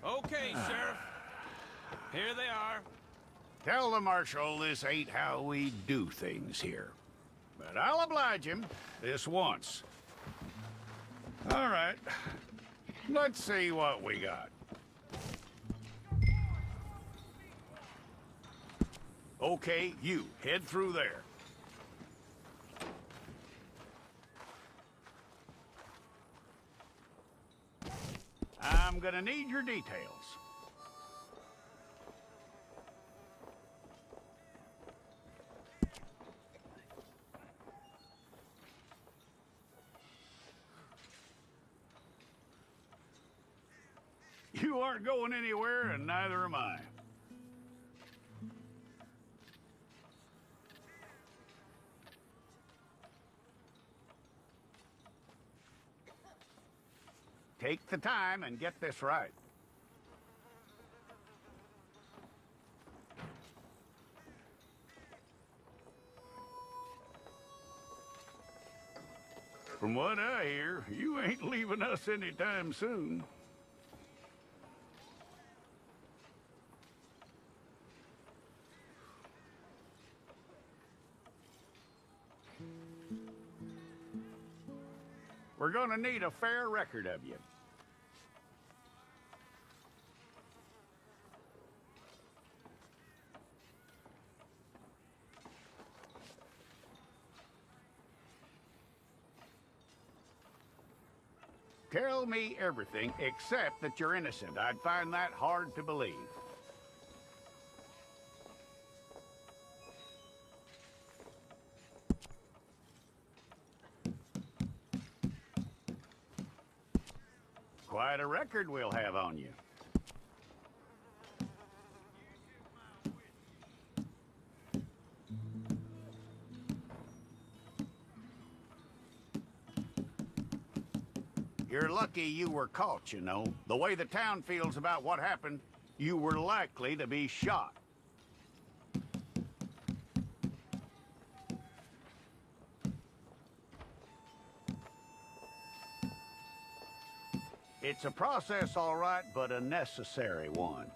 Okay, Sheriff. Here they are. Tell the Marshal this ain't how we do things here. But I'll oblige him this once. All right. Let's see what we got. Okay, you head through there. I'm gonna need your details. You aren't going anywhere, and neither am I. Take the time and get this right. From what I hear, you ain't leaving us anytime soon. We're gonna need a fair record of you. Tell me everything except that you're innocent. I'd find that hard to believe. Quite a record we'll have on you. You're lucky you were caught, you know. The way the town feels about what happened, you were likely to be shot. It's a process, all right, but a necessary one.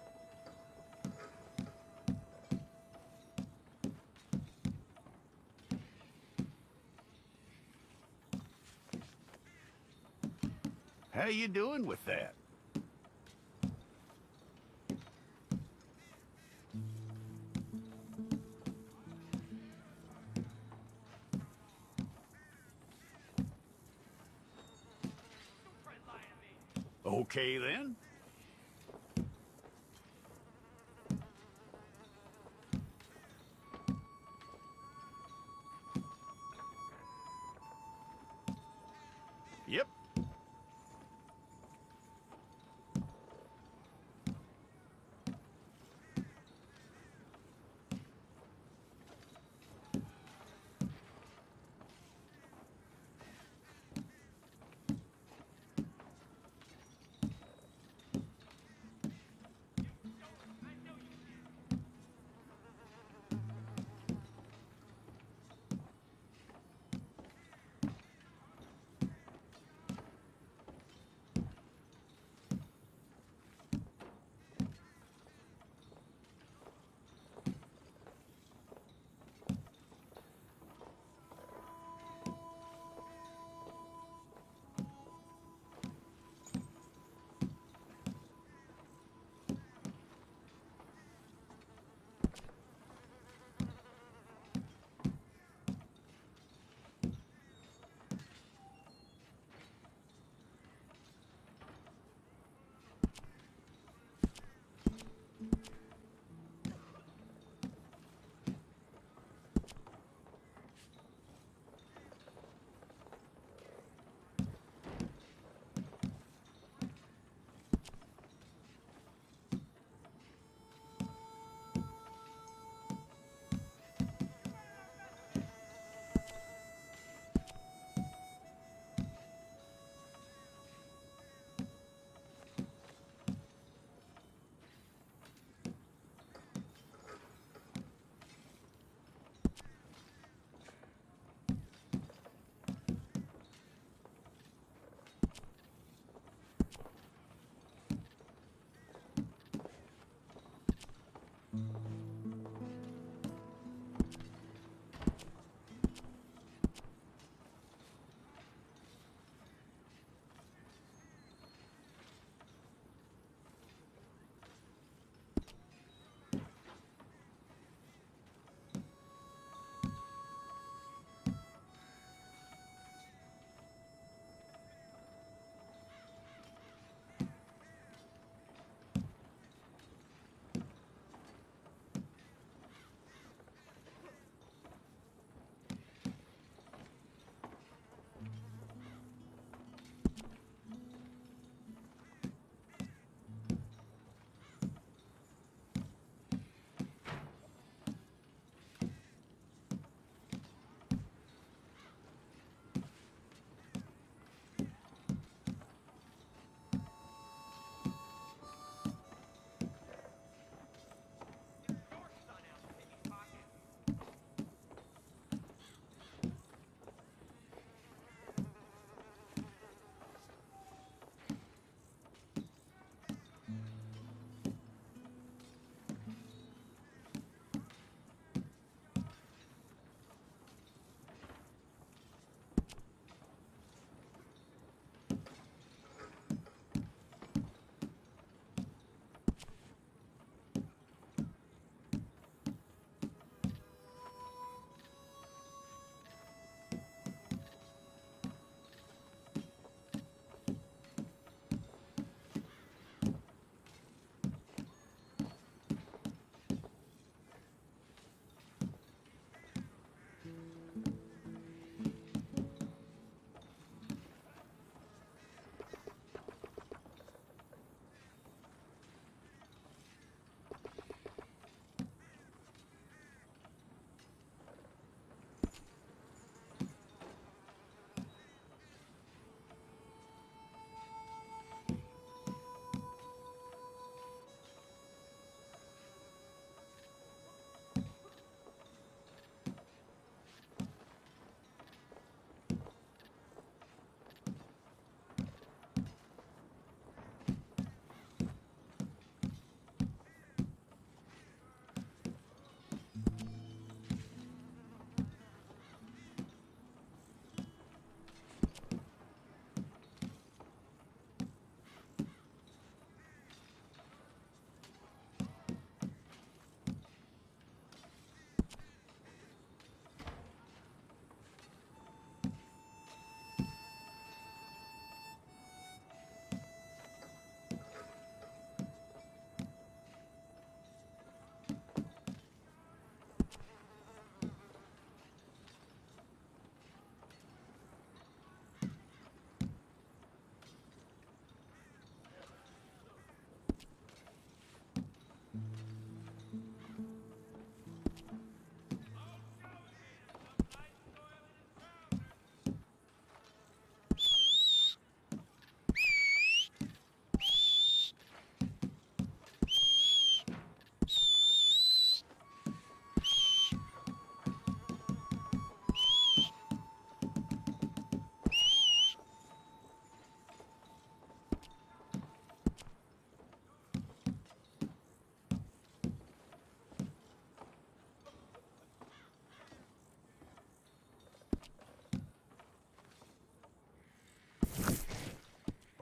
How you doing with that? Okay, then. Yep.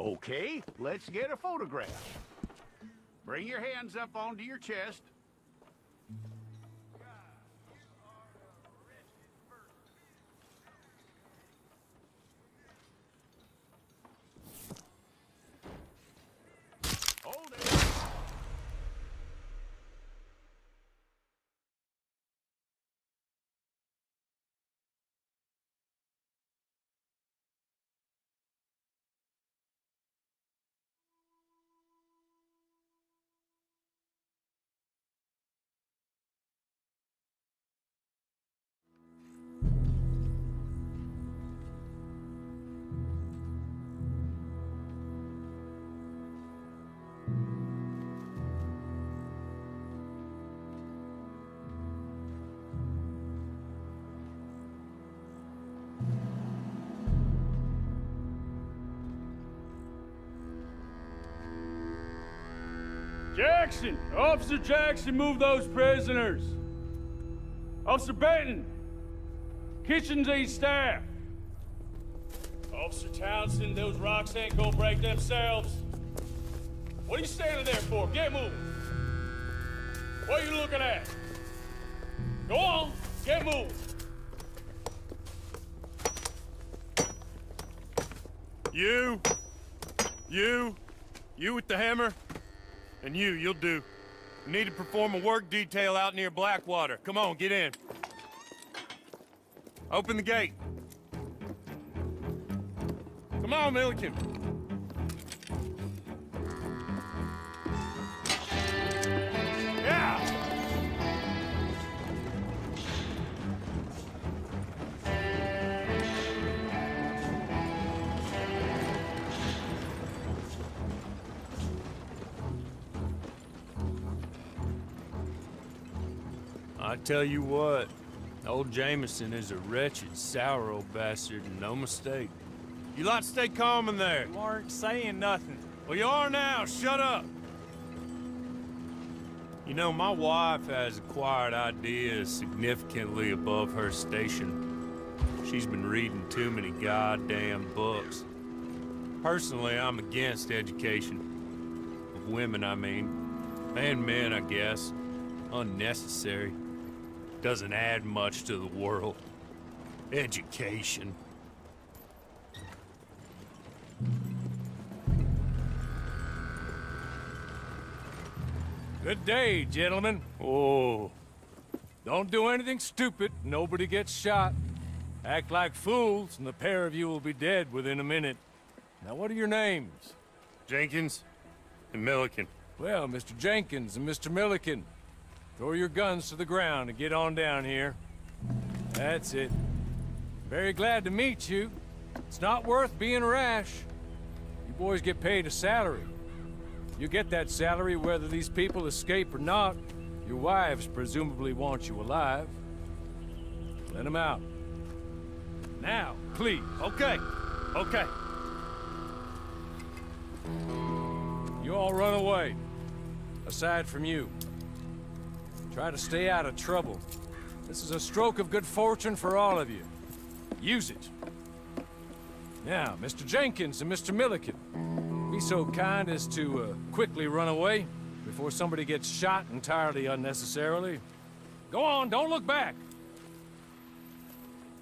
Okay, let's get a photograph. Bring your hands up onto your chest. Hold it. Jackson! Officer Jackson, move those prisoners! Officer Benton! Kitchens aid staff! Officer Townsend, those rocks ain't gonna break themselves. What are you standing there for? Get moving! What are you looking at? Go on, get moving! You with the hammer? And you'll do. We need to perform a work detail out near Blackwater. Come on, get in. Open the gate. Come on, Milliken. Yeah! I tell you what, old Jameson is a wretched, sour old bastard, and no mistake. You lot stay calm in there. You aren't saying nothing. Well, you are now. Shut up. You know, my wife has acquired ideas significantly above her station. She's been reading too many goddamn books. Personally, I'm against education. Of women, I mean. And men, I guess. Unnecessary. Doesn't add much to the world. Education. Good day, gentlemen. Oh, Don't do anything stupid. Nobody gets shot. Act like fools, and the pair of you will be dead within a minute. Now, what are your names? Jenkins and Milliken. Well, Mr. Jenkins and Mr. Milliken, throw your guns to the ground and get on down here. That's it. Very glad to meet you. It's not worth being rash. You boys get paid a salary. You get that salary whether these people escape or not. Your wives presumably want you alive. Let them out. Now, please. Okay. You all run away. Aside from you. Try to stay out of trouble. This is a stroke of good fortune for all of you. Use it. Now, Mr. Jenkins and Mr. Milliken, be so kind as to quickly run away before somebody gets shot entirely unnecessarily. Go on, don't look back.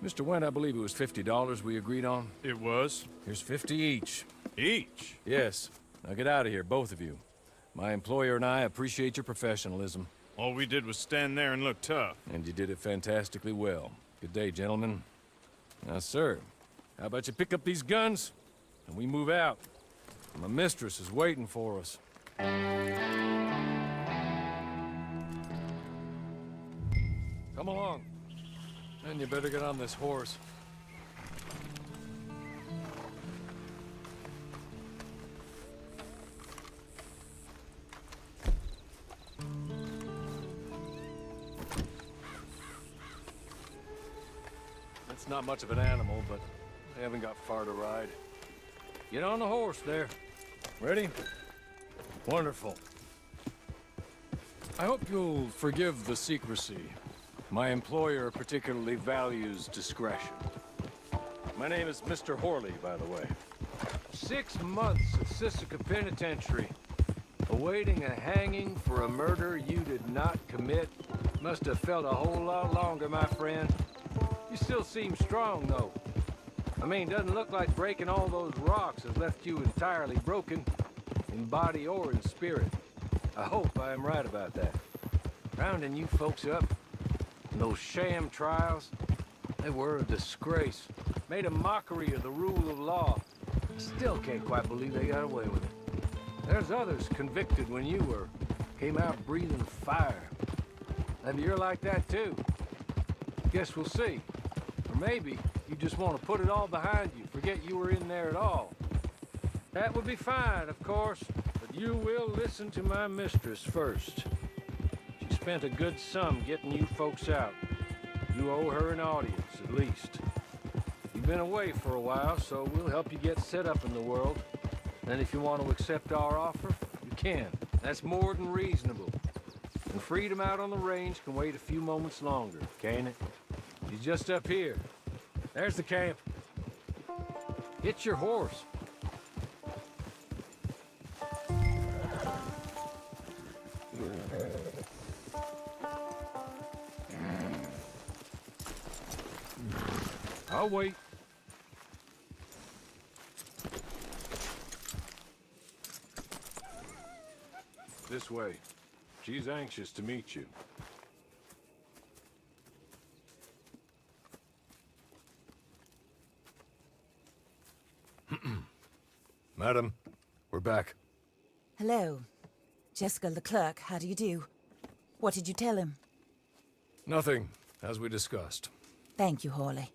Mr. Wendt, I believe it was $50 we agreed on. It was. Here's 50 each. Each? Yes. Now get out of here, both of you. My employer and I appreciate your professionalism. All we did was stand there and look tough. And you did it fantastically well. Good day, gentlemen. Now, sir, how about you pick up these guns, and we move out? My mistress is waiting for us. Come along. And you better get on this horse. It's not much of an animal, but they haven't got far to ride. Get on the horse there. Ready? Wonderful. I hope you'll forgive the secrecy. My employer particularly values discretion. My name is Mr. Horley, by the way. 6 months at Sisika Penitentiary, awaiting a hanging for a murder you did not commit. Must have felt a whole lot longer, my friend. You still seem strong, though. I mean, doesn't look like breaking all those rocks has left you entirely broken, in body or in spirit. I hope I am right about that. Rounding you folks up, and those sham trials, they were a disgrace. Made a mockery of the rule of law. Still can't quite believe they got away with it. There's others convicted when you were. Came out breathing fire. Maybe you're like that too. Guess we'll see. Or maybe you just want to put it all behind you, forget you were in there at all. That would be fine, of course, but you will listen to my mistress first. She spent a good sum getting you folks out. You owe her an audience, at least. You've been away for a while, so we'll help you get set up in the world. Then if you want to accept our offer, you can. That's more than reasonable. And freedom out on the range can wait a few moments longer, can't it? She's just up here. There's the camp. Get your horse. I'll wait. This way. She's anxious to meet you. Madam, we're back. Hello. Jessica Leclerc, how do you do? What did you tell him? Nothing, as we discussed. Thank you, Hawley.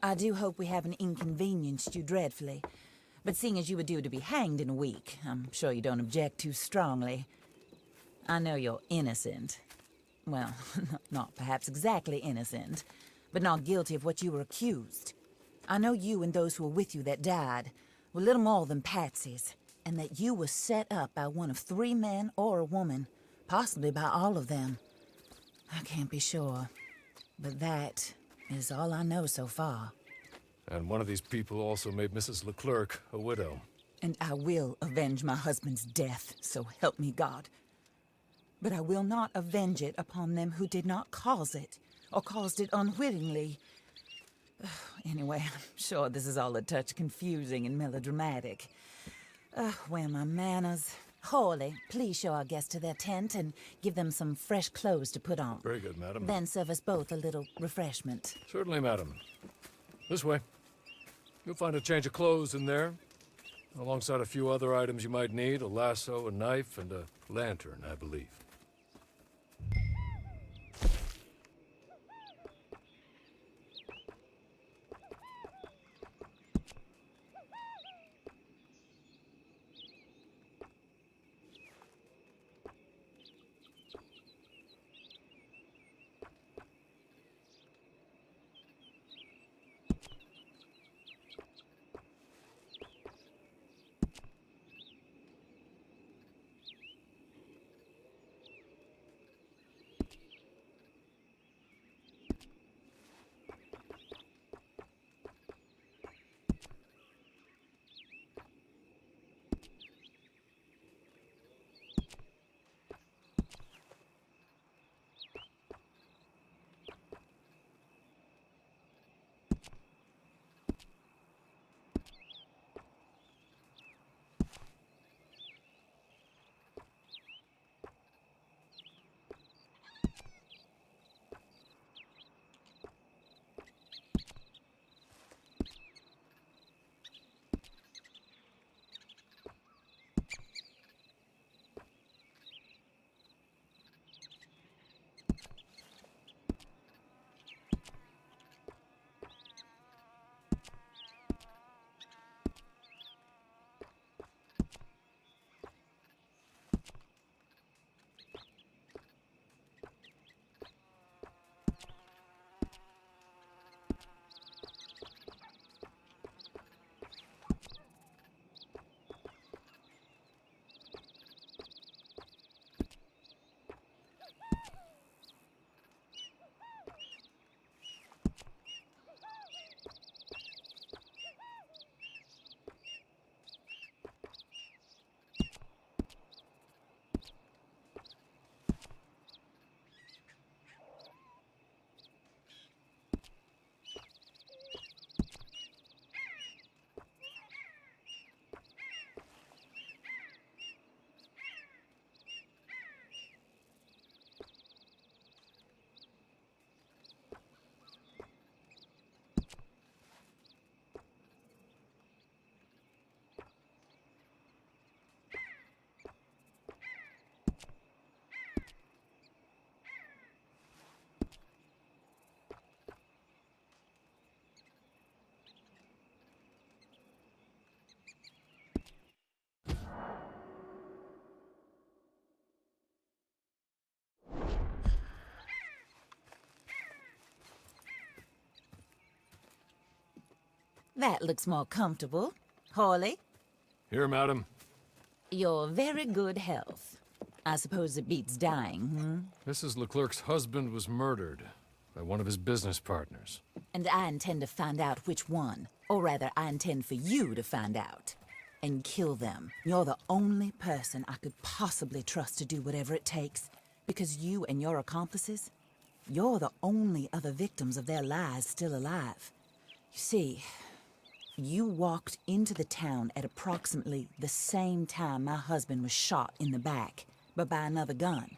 I do hope we haven't inconvenienced you dreadfully. But seeing as you were due to be hanged in a week, I'm sure you don't object too strongly. I know you're innocent. Well, not perhaps exactly innocent, but not guilty of what you were accused. I know you and those who were with you that died were little more than patsies, and that you were set up by one of 3 men or a woman, possibly by all of them. I can't be sure, but that is all I know so far. And one of these people also made Mrs. Leclerc a widow. And I will avenge my husband's death, so help me God. But I will not avenge it upon them who did not cause it, or caused it unwittingly. Anyway, I'm sure this is all a touch confusing and melodramatic. Where are my manners? Hawley, please show our guests to their tent and give them some fresh clothes to put on. Very good, madam. Then serve us both a little refreshment. Certainly, madam. This way. You'll find a change of clothes in there, alongside a few other items you might need, a lasso, a knife, and a lantern, I believe. That looks more comfortable. Hawley, Here, madam. your very good health. I suppose it beats dying, Mrs. Leclerc's husband was murdered by one of his business partners. And I intend to find out which one. Or rather, I intend for you to find out. And kill them. You're the only person I could possibly trust to do whatever it takes. Because you and your accomplices, you're the only other victims of their lies still alive. You see, you walked into the town at approximately the same time my husband was shot in the back, but by another gun,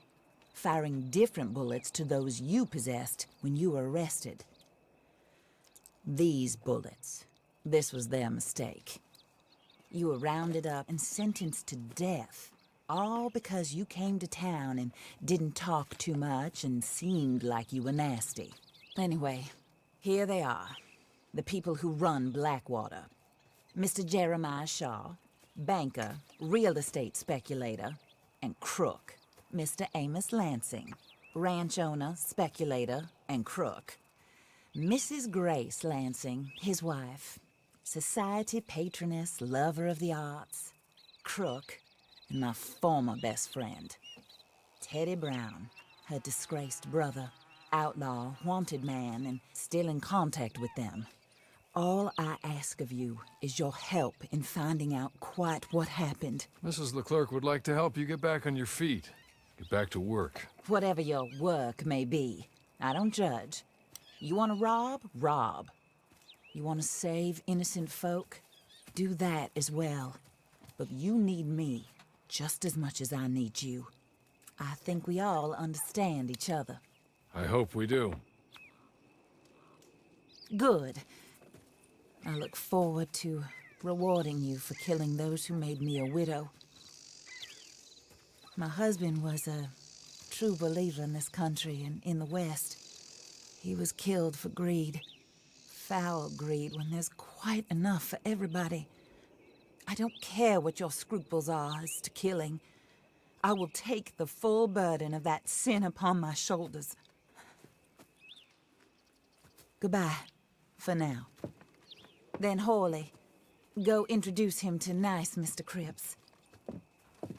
firing different bullets to those you possessed when you were arrested. These bullets, this was their mistake. You were rounded up and sentenced to death, all because you came to town and didn't talk too much and seemed like you were nasty. Anyway, here they are, the people who run Blackwater. Mr. Jeremiah Shaw, banker, real estate speculator, and crook. Mr. Amos Lansing, ranch owner, speculator, and crook. Mrs. Grace Lansing, his wife, society patroness, lover of the arts, crook, and my former best friend. Teddy Brown, her disgraced brother, outlaw, wanted man, and still in contact with them. All I ask of you is your help in finding out quite what happened. Mrs. Leclerc would like to help you get back on your feet. Get back to work. Whatever your work may be, I don't judge. You want to rob? Rob. You want to save innocent folk? Do that as well. But you need me just as much as I need you. I think we all understand each other. I hope we do. Good. I look forward to rewarding you for killing those who made me a widow. My husband was a true believer in this country and in the West. He was killed for greed. Foul greed when there's quite enough for everybody. I don't care what your scruples are as to killing. I will take the full burden of that sin upon my shoulders. Goodbye, for now. Then Hawley, go introduce him to nice Mr. Cripps.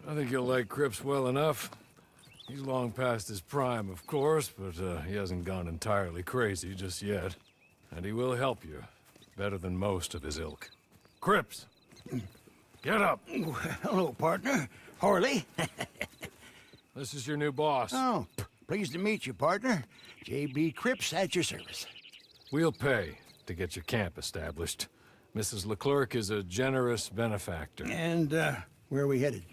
I think you'll like Cripps well enough. He's long past his prime, of course, but he hasn't gone entirely crazy just yet. And he will help you, better than most of his ilk. Cripps! Get up! Hello, partner. Hawley. This is your new boss. Oh, pleased to meet you, partner. J.B. Cripps at your service. We'll pay to get your camp established. Mrs. Leclerc is a generous benefactor. And, where are we headed?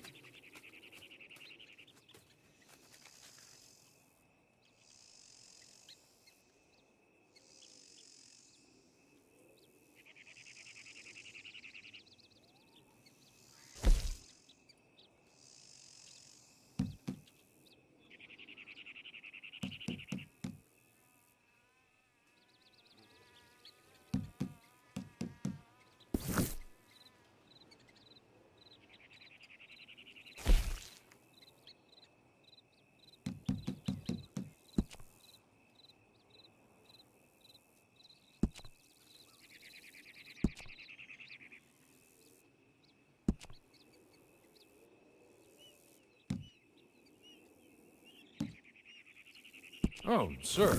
Oh, sir.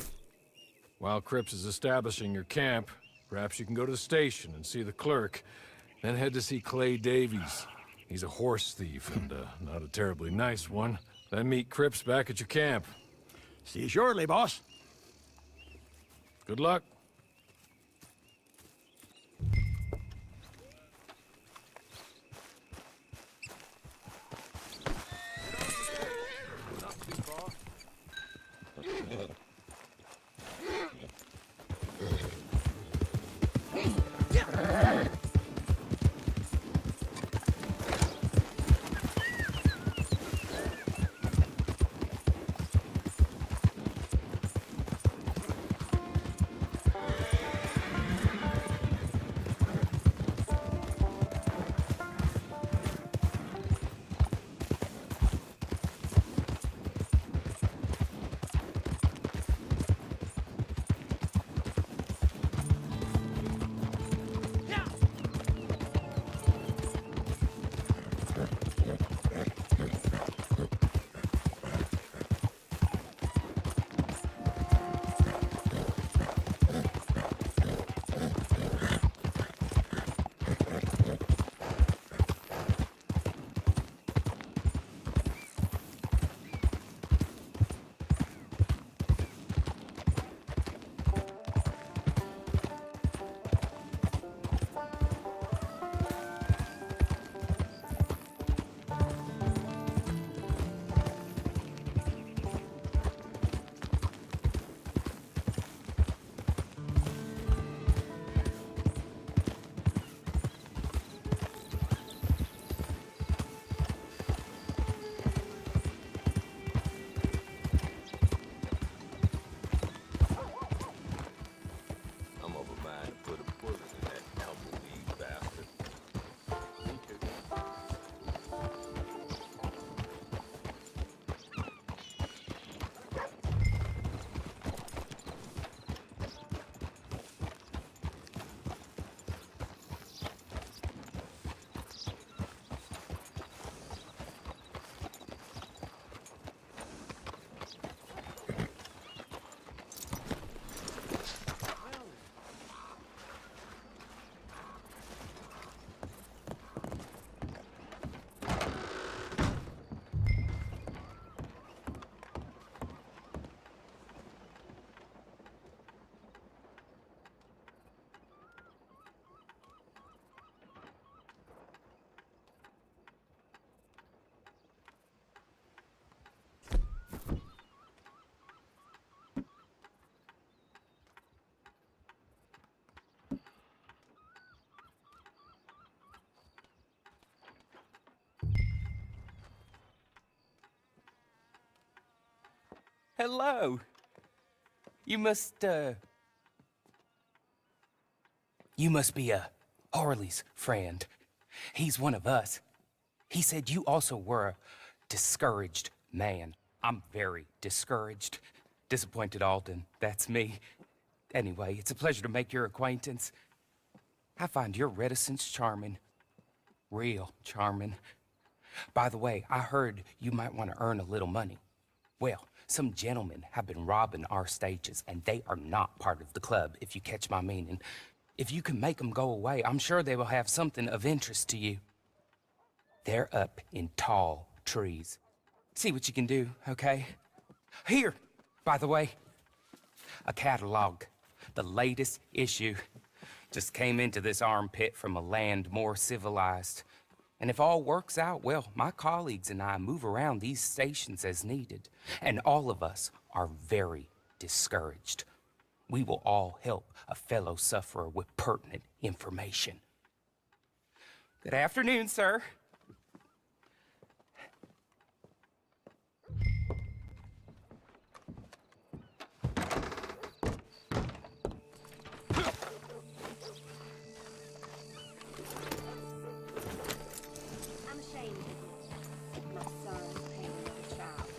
While Cripps is establishing your camp, perhaps you can go to the station and see the clerk, then head to see Clay Davies. He's a horse thief, and not a terribly nice one. Then meet Cripps back at your camp. See you shortly, boss. Good luck. Hello. You must be Harley's friend. He's one of us. He said you also were a discouraged man. I'm very discouraged. Disappointed Alden, that's me. Anyway, it's a pleasure to make your acquaintance. I find your reticence charming. Real charming. By the way, I heard you might want to earn a little money. Well, some gentlemen have been robbing our stages, and they are not part of the club, if you catch my meaning. If you can make them go away, I'm sure they will have something of interest to you. They're up in tall trees. See what you can do, okay? Here, by the way, a catalog. The latest issue. Just came into this armpit from a land more civilized. And if all works out, well, my colleagues and I move around these stations as needed. And all of us are very discouraged. We will all help a fellow sufferer with pertinent information. Good afternoon, sir. I'm ashamed of you. My son's paying for child.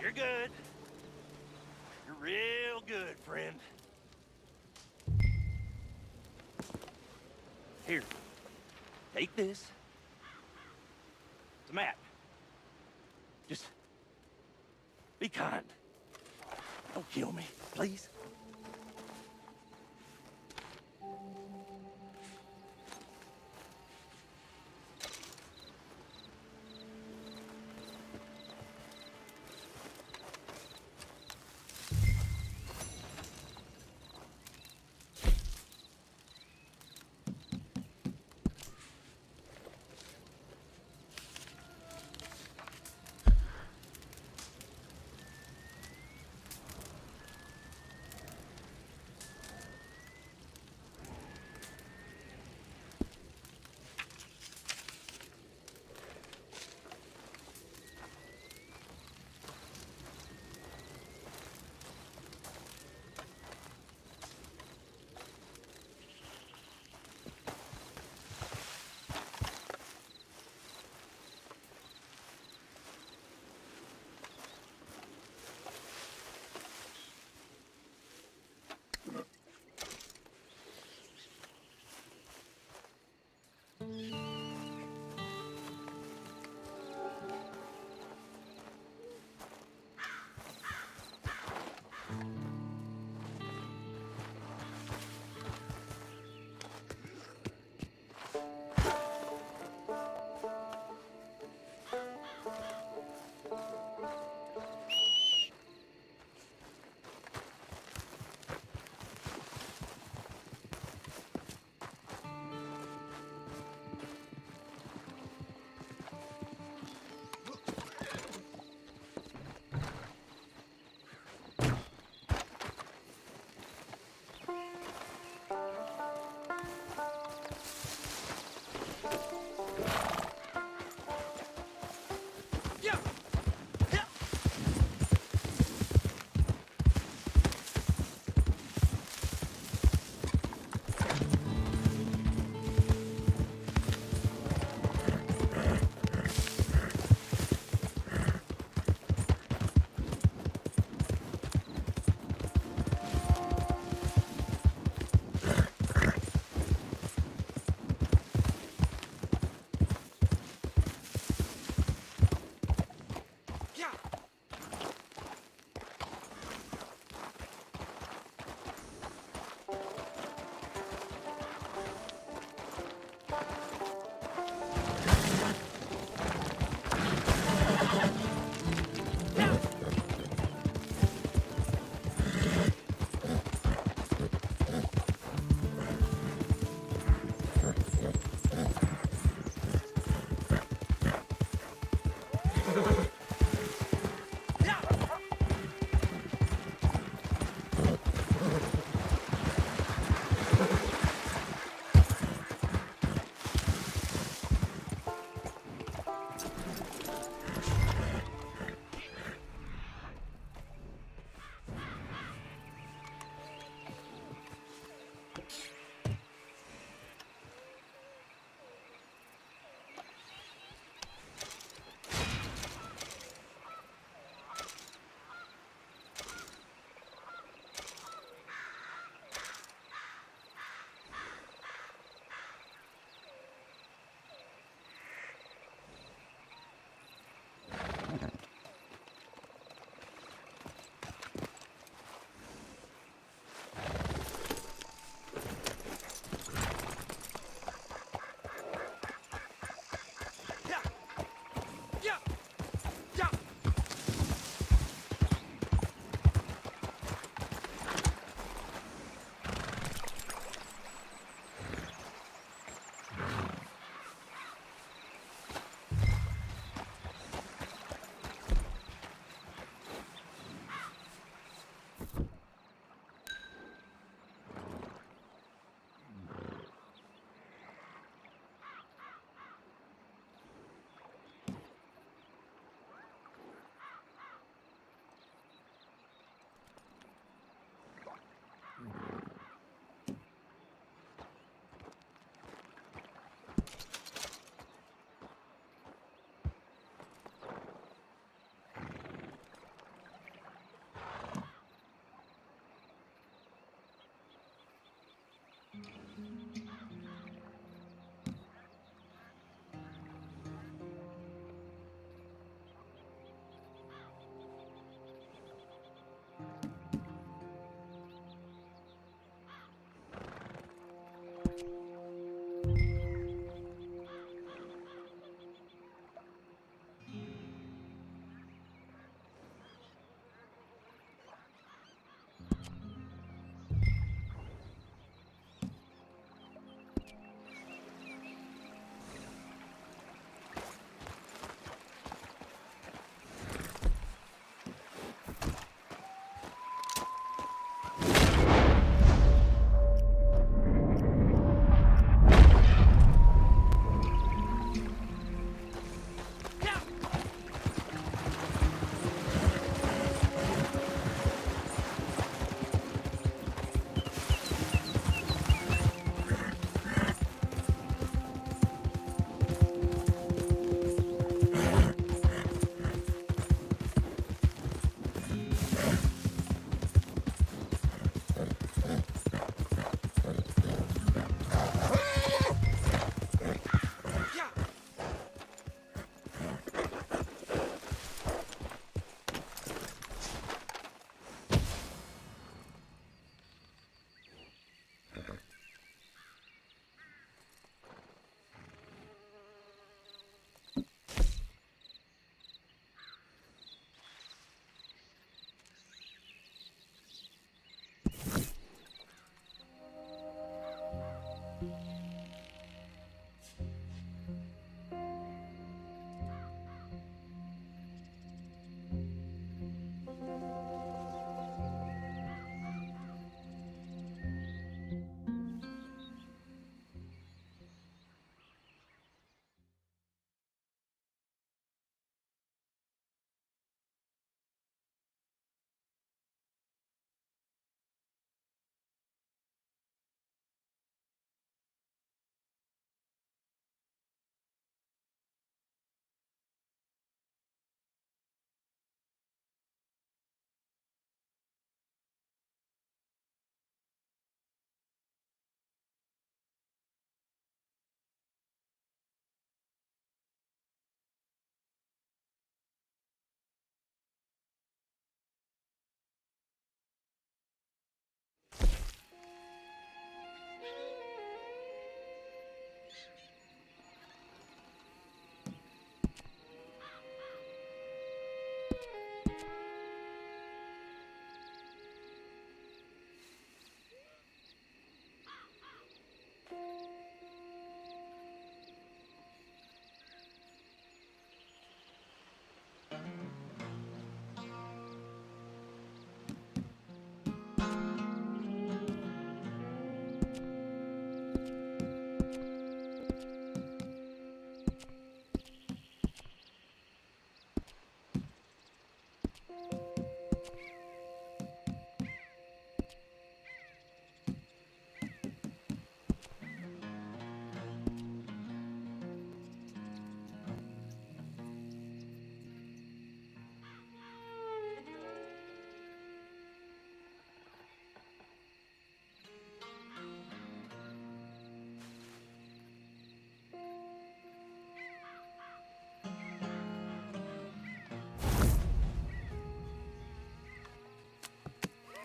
You're good. You're real good, friend. Here, take this. It's a map. Just be kind. Don't kill me, please.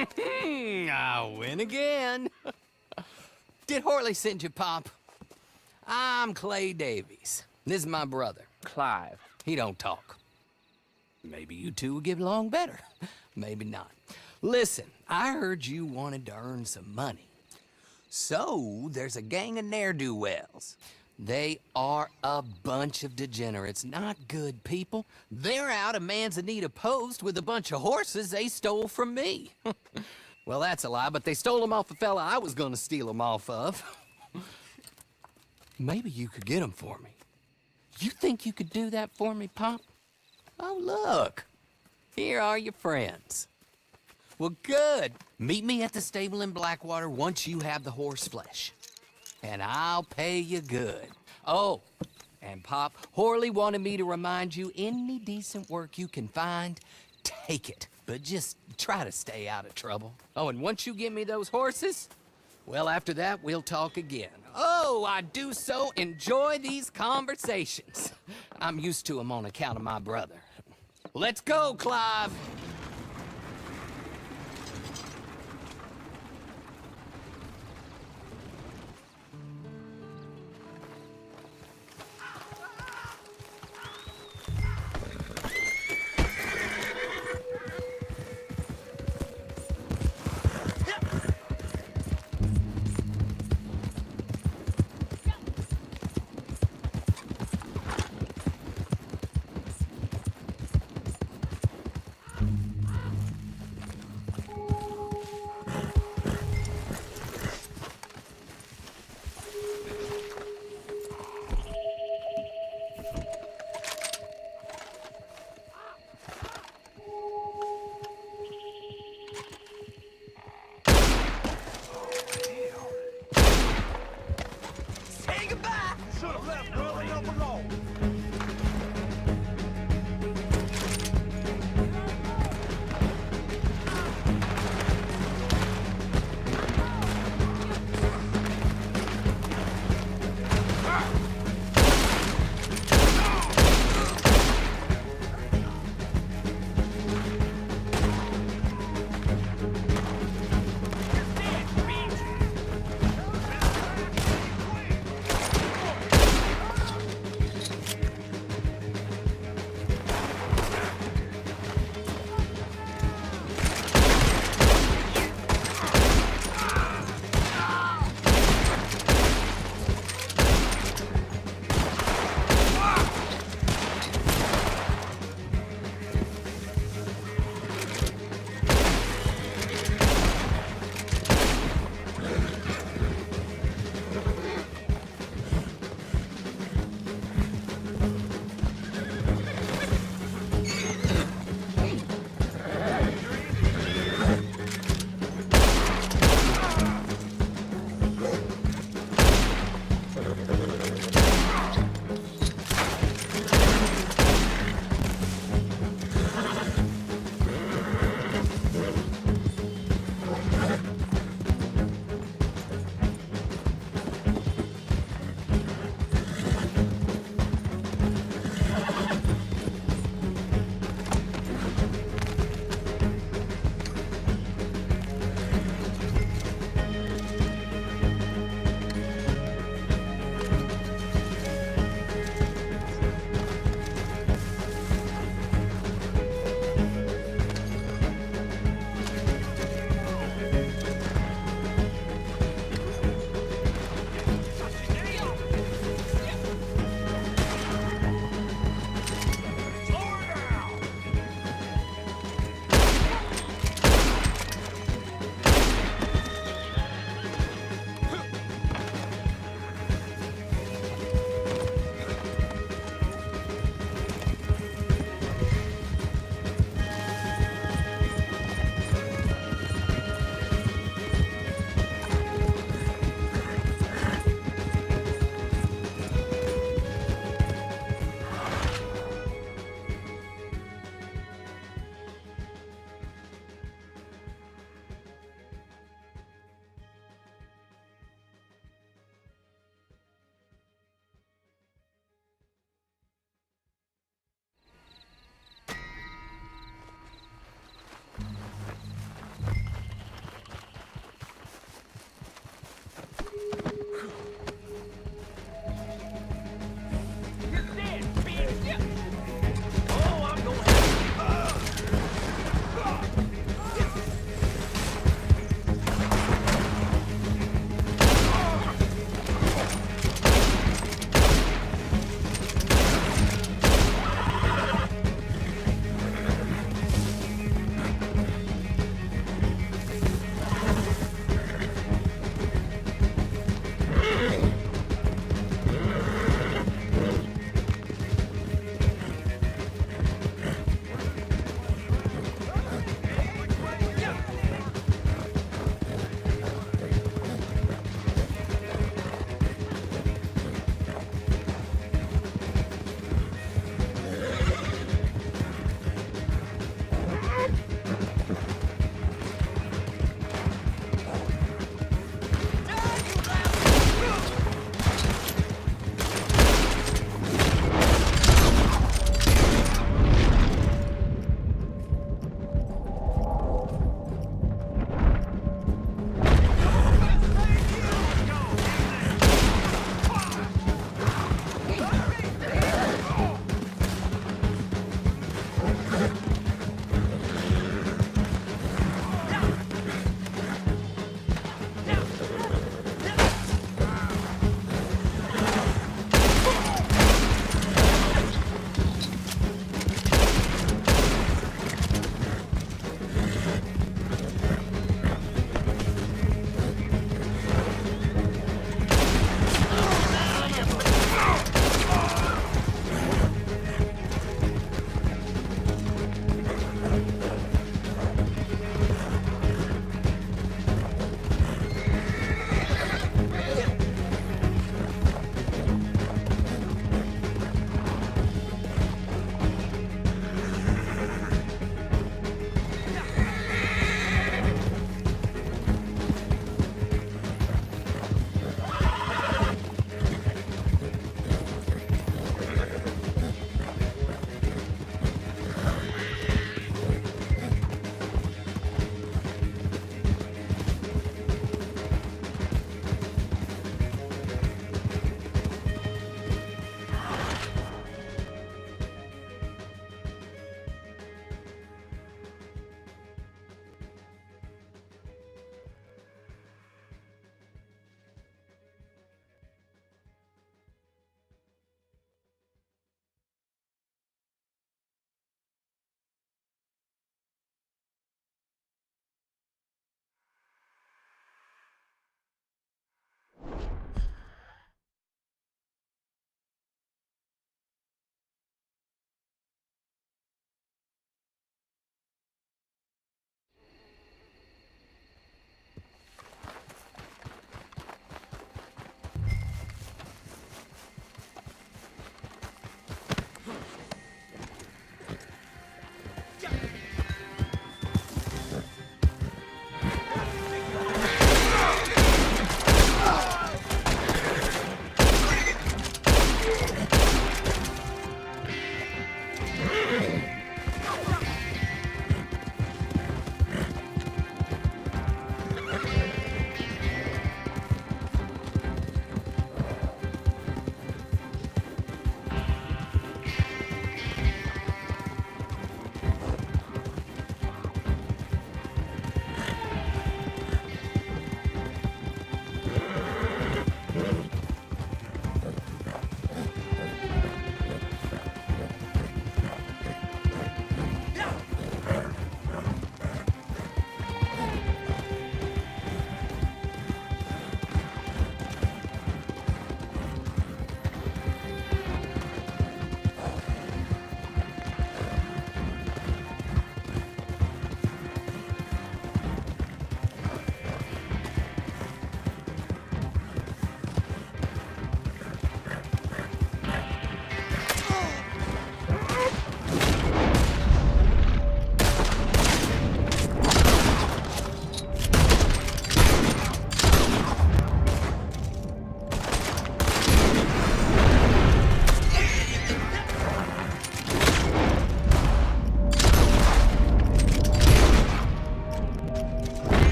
I win again. Did Horley send you, Pop? I'm Clay Davies. This is my brother, Clive. He don't talk. Maybe you two will get along better. Maybe not. Listen, I heard you wanted to earn some money. So, there's a gang of ne'er-do-wells. They are a bunch of degenerates, not good people. They're out of Manzanita Post with a bunch of horses they stole from me. Well, that's a lie, but they stole them off a fella I was gonna steal them off of. Maybe you could get them for me. You think you could do that for me, Pop? Oh, look. Here are your friends. Well, good. Meet me at the stable in Blackwater once you have the horse flesh. And I'll pay you good. Oh, and Pop, Horley wanted me to remind you, any decent work you can find, take it. But just try to stay out of trouble. Oh, and once you give me those horses, well, after that, we'll talk again. Oh, I do so enjoy these conversations. I'm used to them on account of my brother. Let's go, Clive.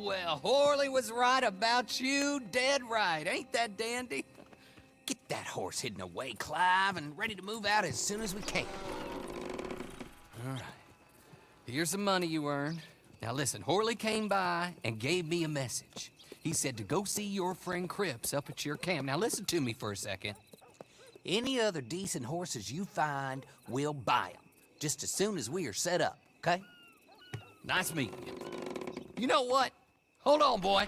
Well, Horley was right about you, dead right. Ain't that dandy? Get that horse hidden away, Clive, and ready to move out as soon as we can. All right. Here's the money you earned. Now listen, Horley came by and gave me a message. He said to go see your friend Cripps up at your camp. Now listen to me for a second. Any other decent horses you find, we'll buy them. Just as soon as we are set up, okay? Nice meeting you. You know what? Hold on, boy.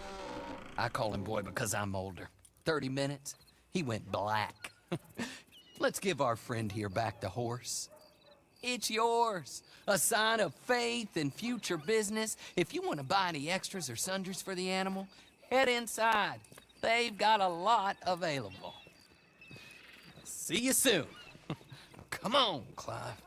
I call him boy because I'm older. 30 minutes, he went black. Let's give our friend here back the horse. It's yours. A sign of faith and future business. If you want to buy any extras or sundries for the animal, head inside. They've got a lot available. See you soon. Come on, Clive.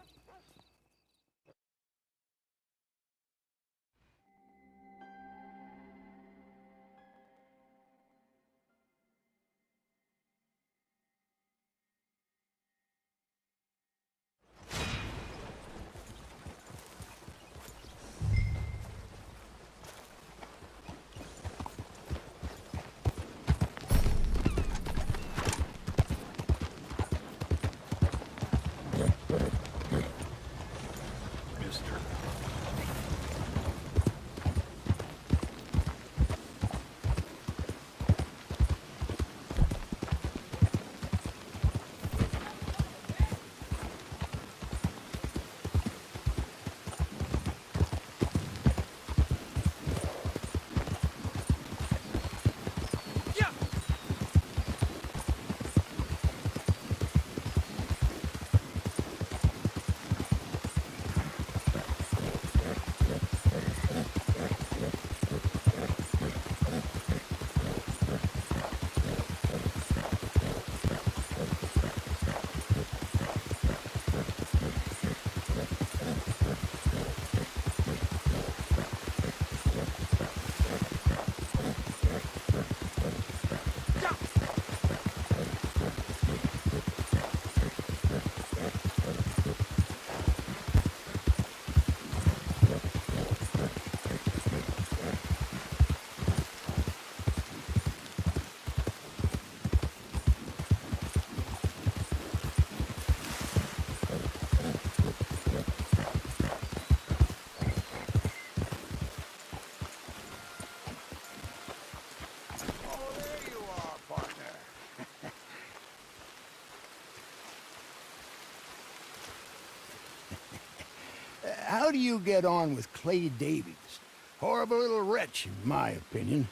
how do you get on with Clay Davies? Horrible little wretch, in my opinion.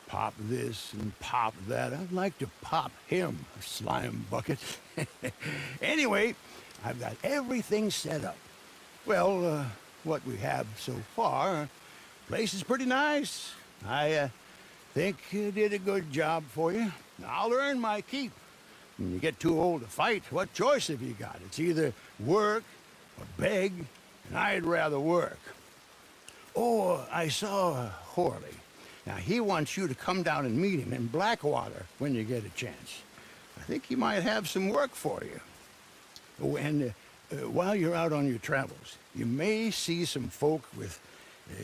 Pop this and pop that. I'd like to pop him, a slime bucket. Anyway, I've got everything set up. Well, what we have so far, place is pretty nice. I think you did a good job for you. I'll earn my keep. When you get too old to fight, what choice have you got? It's either work or beg, and I'd rather work. Oh, I saw Horley. Now, he wants you to come down and meet him in Blackwater when you get a chance. I think he might have some work for you. Oh, and while you're out on your travels, you may see some folk with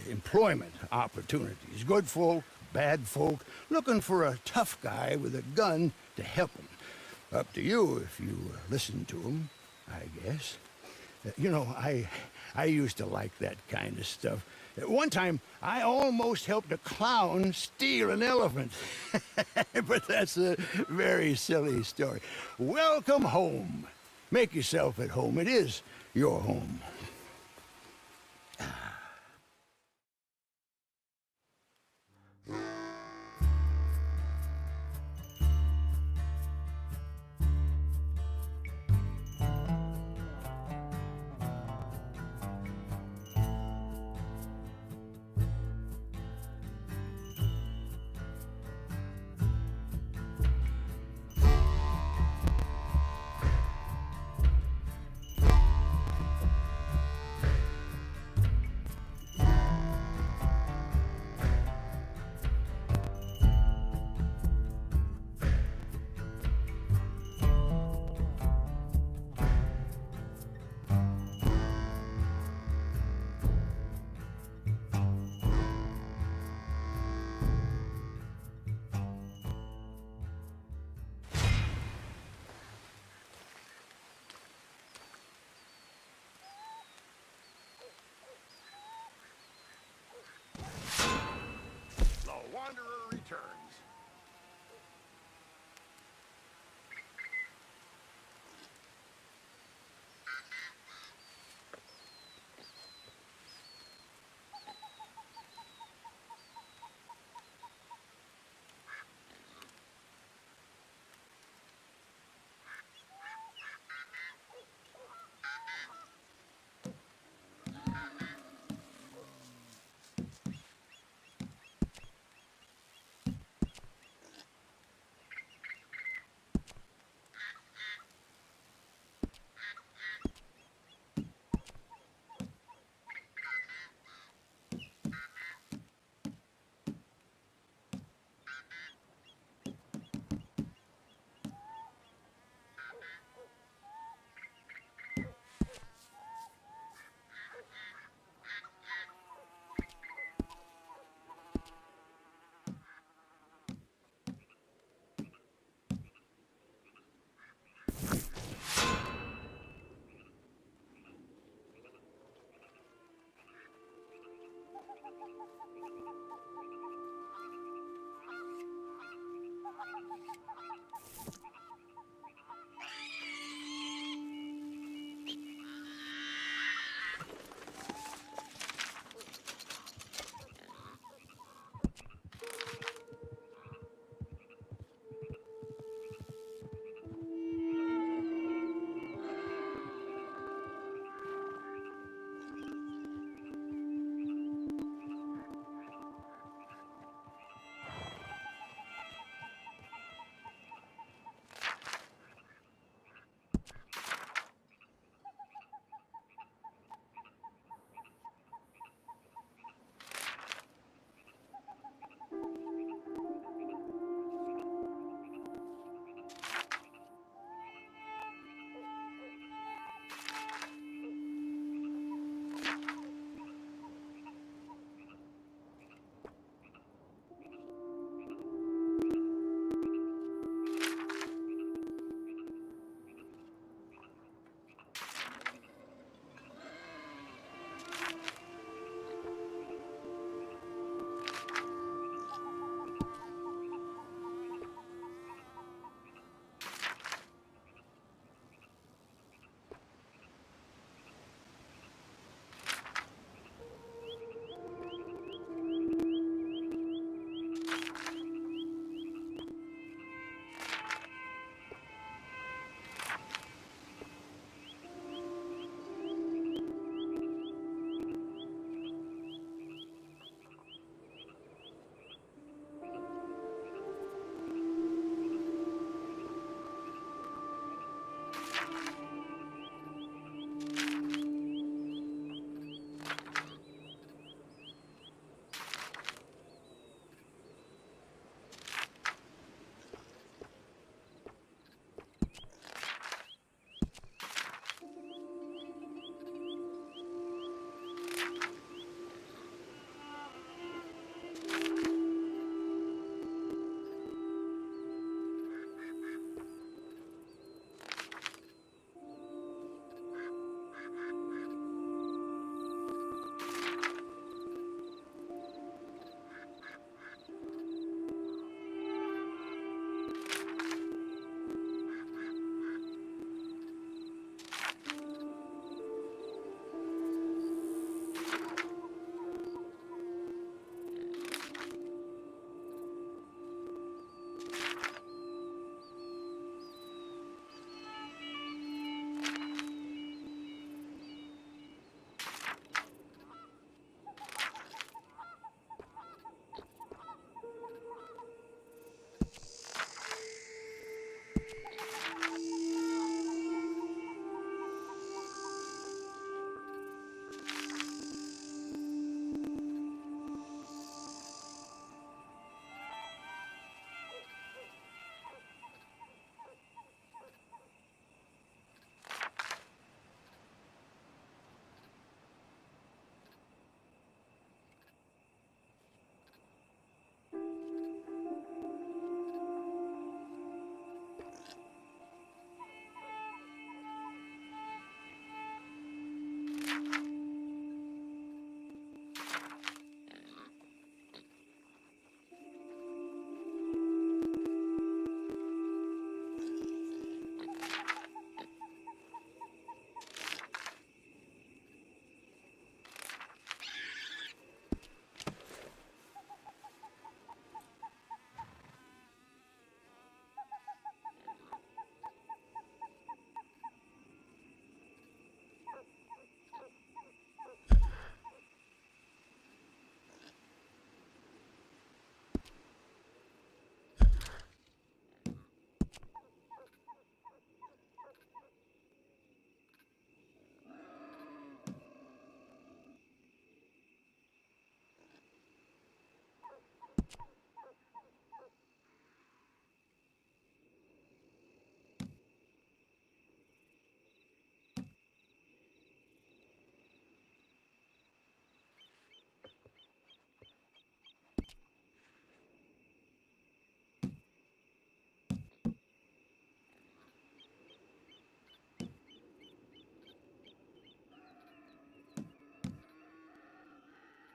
employment opportunities. Good folk, bad folk, looking for a tough guy with a gun to help them. Up to you if you listen to them, I guess. You know, I used to like that kind of stuff. One time, I almost helped a clown steal an elephant. But that's a very silly story. Welcome home. Make yourself at home. It is your home.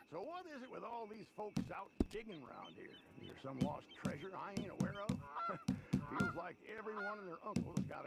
So what is it with all these folks out digging around here? Is there some lost treasure I ain't aware of? Feels like every one of their uncles got a